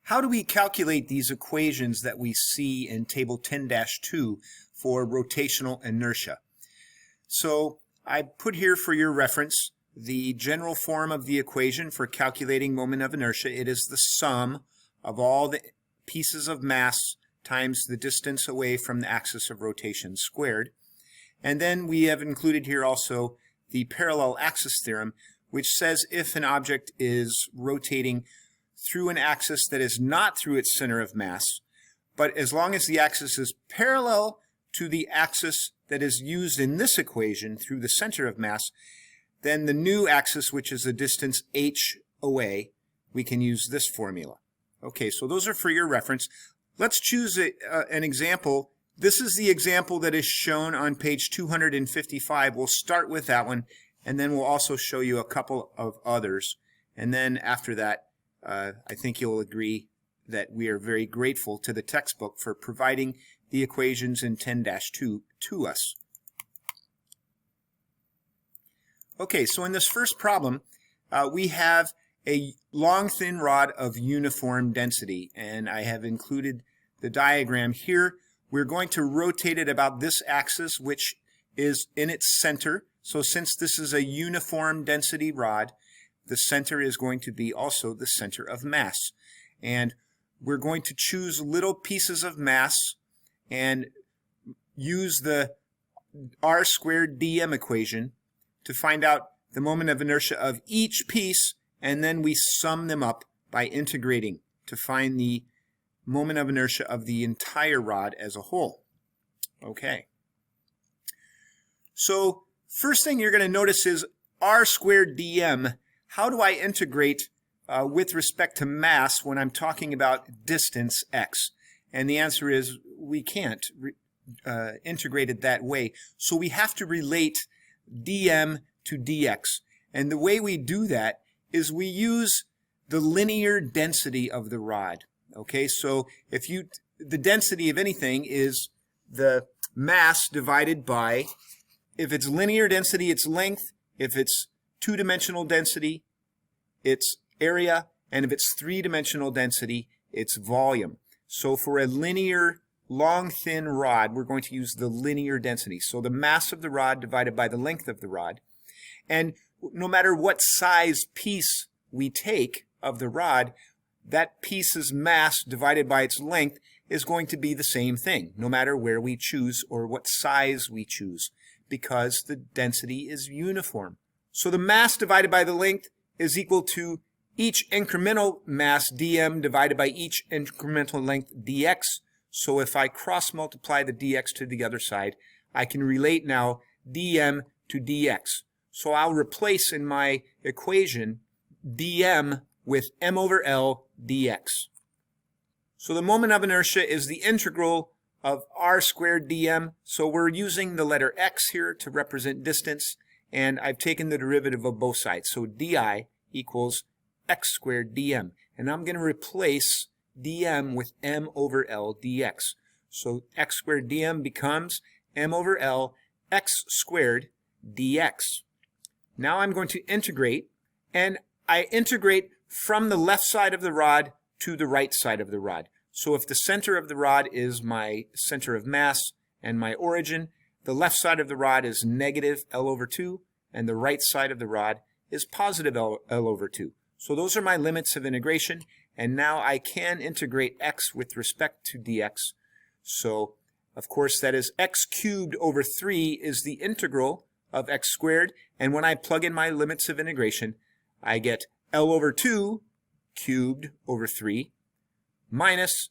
How do we calculate these equations that we see in Table 10-2 for rotational inertia? So I put here for your reference the general form of the equation for calculating moment of inertia. It is the sum of all the pieces of mass times the distance away from the axis of rotation squared. And then we have included here also the parallel axis theorem, which says if an object is rotating through an axis that is not through its center of mass, but as long as the axis is parallel to the axis that is used in this equation through the center of mass, then the new axis, which is the distance h away, we can use this formula. Okay, so those are for your reference. Let's choose an example. This is the example that is shown on page 255. We'll start with that one, and then we'll also show you a couple of others. And then after that, I think you'll agree that we are very grateful to the textbook for providing the equations in 10-2 to us. Okay, so in this first problem, we have a long thin rod of uniform density, and I have included the diagram here. We're going to rotate it about this axis, which is in its center. So since this is a uniform density rod, the center is going to be also the center of mass. And we're going to choose little pieces of mass and use the r squared dm equation to find out the moment of inertia of each piece, and then we sum them up by integrating to find the moment of inertia of the entire rod as a whole. Okay. So first thing you're going to notice is r squared dm. How do I integrate with respect to mass when I'm talking about distance x? And the answer is we can't integrate it that way. So we have to relate dm to dx. And the way we do that is we use the linear density of the rod. Okay, so the density of anything is the mass divided by, if it's linear density, its length. If it's two-dimensional density, its area, and if it's three-dimensional density, its volume. So for a linear, long, thin rod, we're going to use the linear density. So the mass of the rod divided by the length of the rod. And no matter what size piece we take of the rod, that piece's mass divided by its length is going to be the same thing, no matter where we choose or what size we choose, because the density is uniform. So the mass divided by the length is equal to each incremental mass dm divided by each incremental length dx. So if I cross multiply the dx to the other side, I can relate now dm to dx. So I'll replace in my equation dm with m over L dx. So the moment of inertia is the integral of r squared dm. So we're using the letter x here to represent distance, and I've taken the derivative of both sides. So di equals x squared dm. And I'm going to replace dm with m over L dx. So x squared dm becomes m over L x squared dx. Now I'm going to integrate, and I integrate from the left side of the rod to the right side of the rod. So if the center of the rod is my center of mass and my origin, the left side of the rod is negative L over 2, and the right side of the rod is positive L over 2. So those are my limits of integration, and now I can integrate x with respect to dx. So, of course, that is x cubed over 3 is the integral of x squared, and when I plug in my limits of integration, I get L over 2 cubed over 3 minus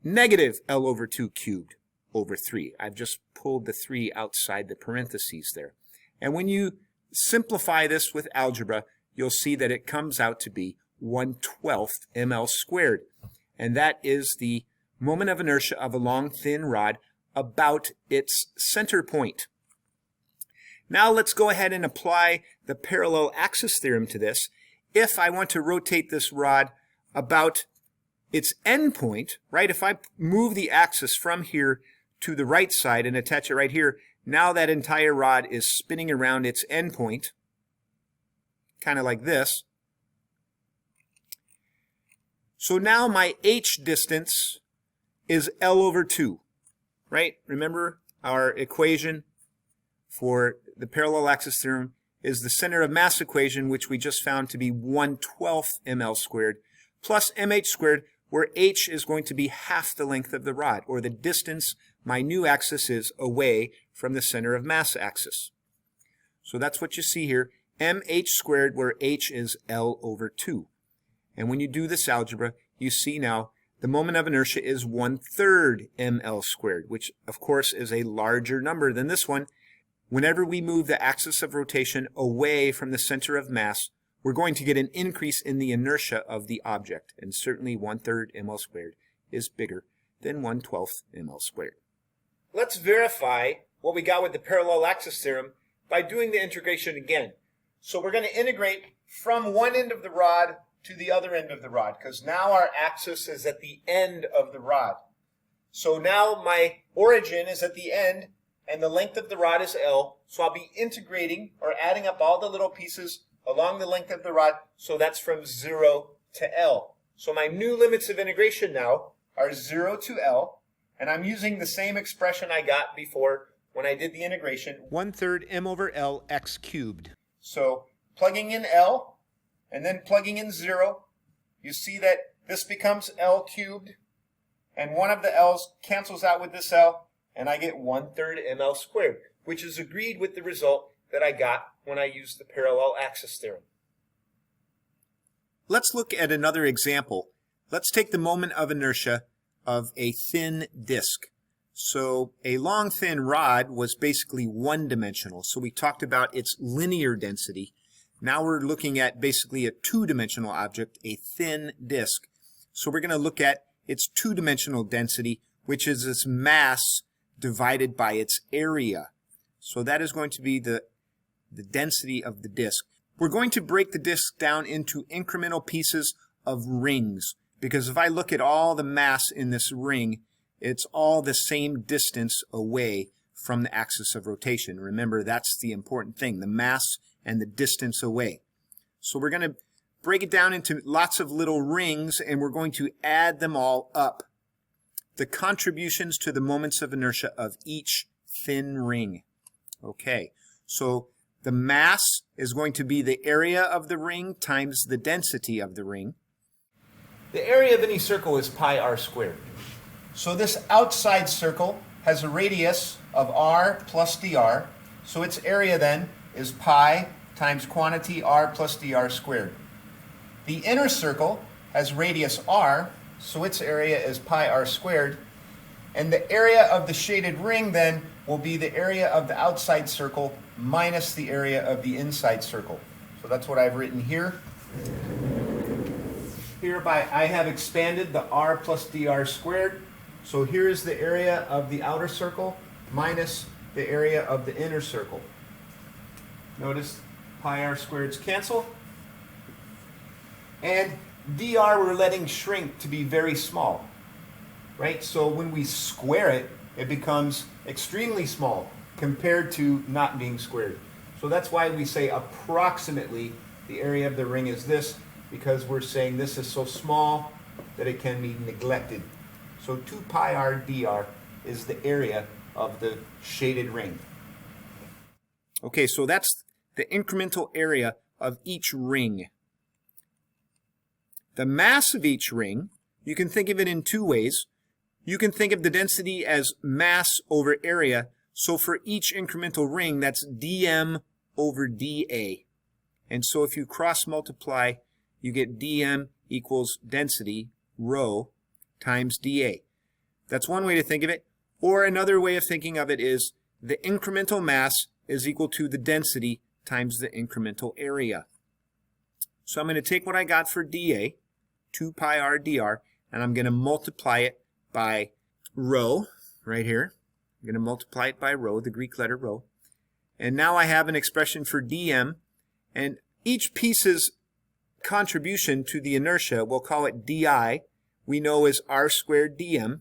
negative L over 2 cubed over 3. I've just pulled the 3 outside the parentheses there. And when you simplify this with algebra, you'll see that it comes out to be 1/12 ml squared. And that is the moment of inertia of a long, thin rod about its center point. Now let's go ahead and apply the parallel axis theorem to this. If I want to rotate this rod about its end point, right, if I move the axis from here to the right side and attach it right here, now that entire rod is spinning around its end point, kind of like this. So now my h distance is L over 2, right? Remember our equation for the parallel axis theorem is the center of mass equation, which we just found to be 1/12 ml squared, plus mh squared, where h is going to be half the length of the rod, or the distance my new axis is away from the center of mass axis. So that's what you see here, mh squared, where h is L over 2. And when you do this algebra, you see now the moment of inertia is 1/3 ml squared, which of course is a larger number than this one. Whenever we move the axis of rotation away from the center of mass, we're going to get an increase in the inertia of the object. And certainly 1/3 ml squared is bigger than 1/12 ml squared. Let's verify what we got with the parallel axis theorem by doing the integration again. So we're going to integrate from one end of the rod to the other end of the rod, because now our axis is at the end of the rod. So now my origin is at the end, and the length of the rod is L, so I'll be integrating or adding up all the little pieces along the length of the rod, so that's from 0 to L. So my new limits of integration now are 0 to L, and I'm using the same expression I got before when I did the integration. 1/3 m over L x cubed. So plugging in L, and then plugging in 0, you see that this becomes L cubed, and one of the L's cancels out with this L, and I get 1/3 ml squared, which is agreed with the result that I got when I used the parallel axis theorem. Let's look at another example. Let's take the moment of inertia of a thin disk. So a long thin rod was basically one-dimensional, so we talked about its linear density. Now we're looking at basically a two-dimensional object, a thin disk. So we're going to look at its two-dimensional density, which is its mass divided by its area. So that is going to be the density of the disk. We're going to break the disk down into incremental pieces of rings, because if I look at all the mass in this ring, it's all the same distance away from the axis of rotation. Remember, that's the important thing, the mass and the distance away. So we're going to break it down into lots of little rings, and we're going to add them all up. The contributions to the moments of inertia of each thin ring. Okay, so the mass is going to be the area of the ring times the density of the ring. The area of any circle is pi r squared. So this outside circle has a radius of r plus dr, so its area then is pi times quantity r plus dr squared. The inner circle has radius r, so its area is pi r squared, and the area of the shaded ring then will be the area of the outside circle minus the area of the inside circle. So that's what I've written here. Hereby I have expanded the r plus dr squared, so here is the area of the outer circle minus the area of the inner circle. Notice pi r squareds cancel, and dr we're letting shrink to be very small, right? So when we square it, it becomes extremely small compared to not being squared. So that's why we say approximately the area of the ring is this, because we're saying this is so small that it can be neglected. So 2 pi r dr is the area of the shaded ring. Okay, so that's the incremental area of each ring. The mass of each ring, you can think of it in two ways. You can think of the density as mass over area. So for each incremental ring, that's dm over dA. And so if you cross multiply, you get dm equals density, rho, times dA. That's one way to think of it. Or another way of thinking of it is the incremental mass is equal to the density times the incremental area. So I'm going to take what I got for dA, 2 pi r dr, and I'm going to multiply it by rho, right here. I'm going to multiply it by rho, the Greek letter rho. And now I have an expression for dm, and each piece's contribution to the inertia, we'll call it di, we know is r squared dm.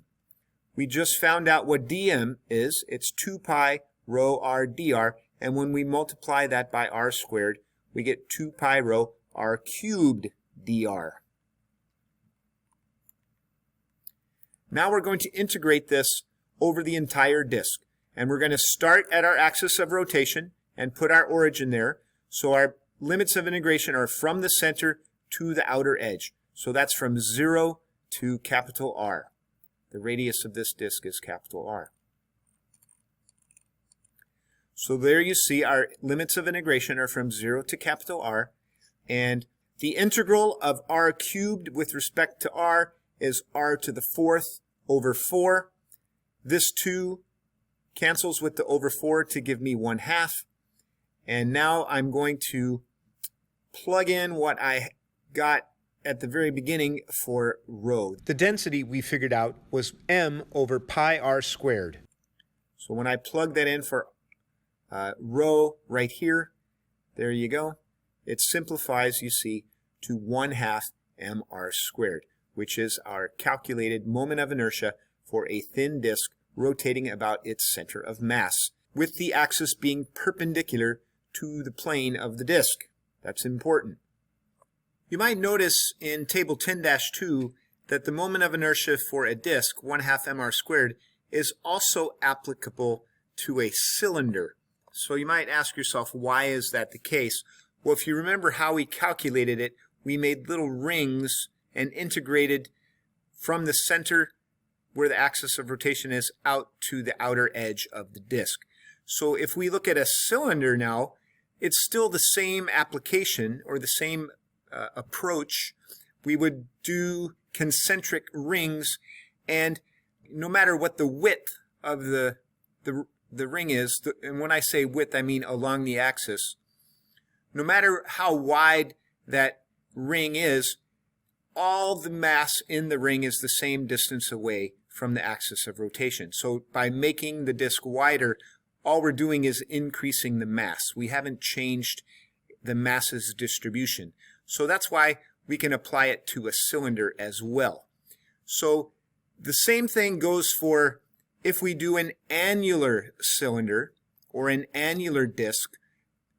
We just found out what dm is. It's 2 pi rho r dr, and when we multiply that by r squared, we get 2 pi rho r cubed dr. Now we're going to integrate this over the entire disk. And we're going to start at our axis of rotation and put our origin there. So our limits of integration are from the center to the outer edge. So that's from 0 to capital R. The radius of this disk is capital R. So there you see our limits of integration are from 0 to capital R. And the integral of r cubed with respect to r is r to the 4th over 4. This 2 cancels with the over 4 to give me 1/2. And now I'm going to plug in what I got at the very beginning for rho. The density we figured out was m over pi r squared. So when I plug that in for rho right here, there you go. It simplifies, you see, to 1/2 mr squared, which is our calculated moment of inertia for a thin disk rotating about its center of mass, with the axis being perpendicular to the plane of the disk. That's important. You might notice in table 10-2 that the moment of inertia for a disk, 1/2 mr squared, is also applicable to a cylinder. So you might ask yourself, why is that the case? Well, if you remember how we calculated it, we made little rings and integrated from the center where the axis of rotation is out to the outer edge of the disk. So if we look at a cylinder now, it's still the same application or the same approach. We would do concentric rings, and no matter what the width of the ring is, and when I say width I mean along the axis, no matter how wide that ring is, all the mass in the ring is the same distance away from the axis of rotation. So by making the disk wider, all we're doing is increasing the mass. We haven't changed the mass's distribution. So that's why we can apply it to a cylinder as well. So the same thing goes for if we do an annular cylinder or an annular disk.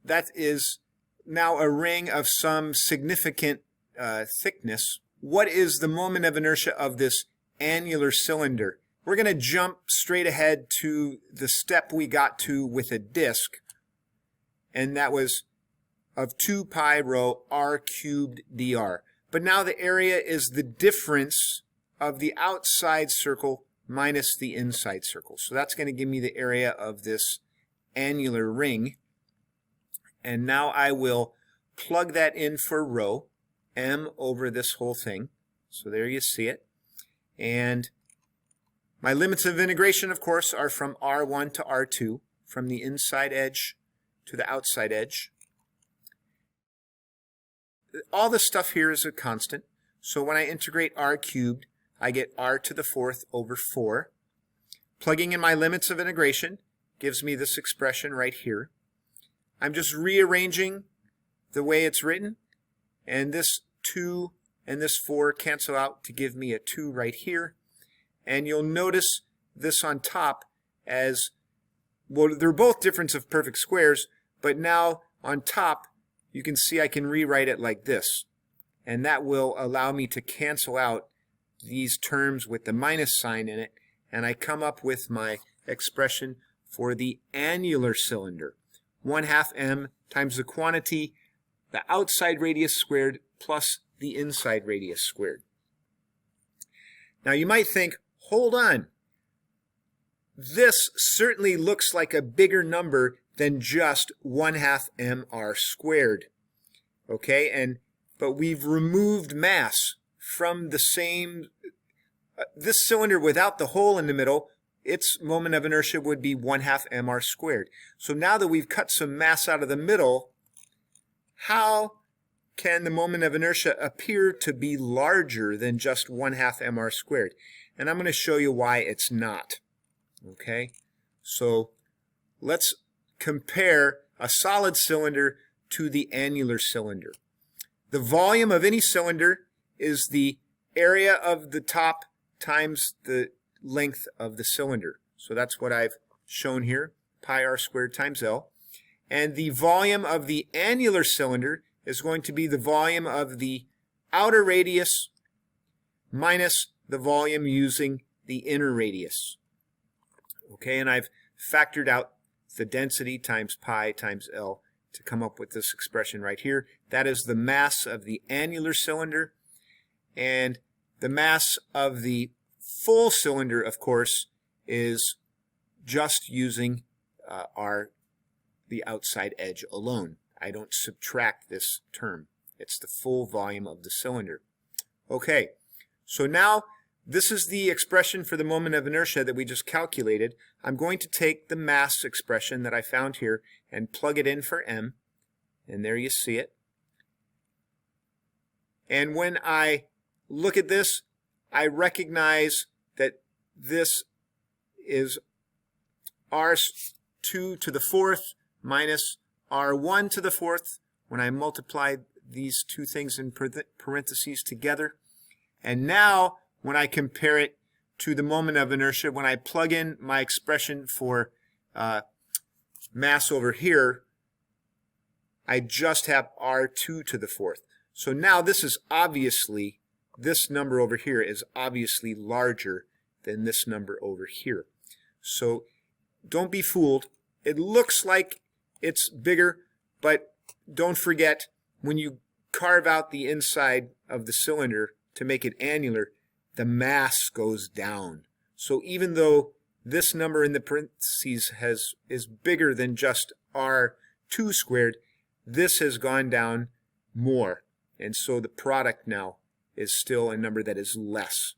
That is now a ring of some significant thickness. What is the moment of inertia of this annular cylinder? We're going to jump straight ahead to the step we got to with a disk, and that was of 2 pi rho r cubed dr. But now the area is the difference of the outside circle minus the inside circle. So that's going to give me the area of this annular ring. And now I will plug that in for rho, m over this whole thing. So there you see it. And my limits of integration, of course, are from R1 to R2, from the inside edge to the outside edge. All this stuff here is a constant. So when I integrate r cubed, I get r to the 4th over 4. Plugging in my limits of integration gives me this expression right here. I'm just rearranging the way it's written, and this 2 and this 4 cancel out to give me a 2 right here. And you'll notice this on top as, well, they're both difference of perfect squares, but now on top you can see I can rewrite it like this. And that will allow me to cancel out these terms with the minus sign in it, and I come up with my expression for the annular cylinder. 1/2 m times the quantity, the outside radius squared, plus the inside radius squared. Now you might think, hold on, this certainly looks like a bigger number than just 1/2 mr squared. Okay, but we've removed mass from the same, this cylinder without the hole in the middle, its moment of inertia would be 1/2 mr squared. So now that we've cut some mass out of the middle, how can the moment of inertia appear to be larger than just 1/2 mr squared? And I'm going to show you why it's not. Okay, so let's compare a solid cylinder to the annular cylinder. The volume of any cylinder is the area of the top times the length of the cylinder. So that's what I've shown here, pi r squared times L. And the volume of the annular cylinder is going to be the volume of the outer radius minus the volume using the inner radius. Okay, and I've factored out the density times pi times L to come up with this expression right here. That is the mass of the annular cylinder, and the mass of the full cylinder, of course, is just using the outside edge alone. I don't subtract this term. It's the full volume of the cylinder. Okay, so now this is the expression for the moment of inertia that we just calculated. I'm going to take the mass expression that I found here and plug it in for m, and there you see it. And when I look at this, I recognize that this is r2 to the fourth minus r1 to the fourth when I multiply these two things in parentheses together. And now when I compare it to the moment of inertia, when I plug in my expression for mass over here, I just have r2 to the fourth. So now this is obviously, this number over here is obviously larger than this number over here. So don't be fooled. It looks like it's bigger, but don't forget, when you carve out the inside of the cylinder to make it annular, the mass goes down. So even though this number in the parentheses is bigger than just r2 squared, this has gone down more. And so the product now is still a number that is less.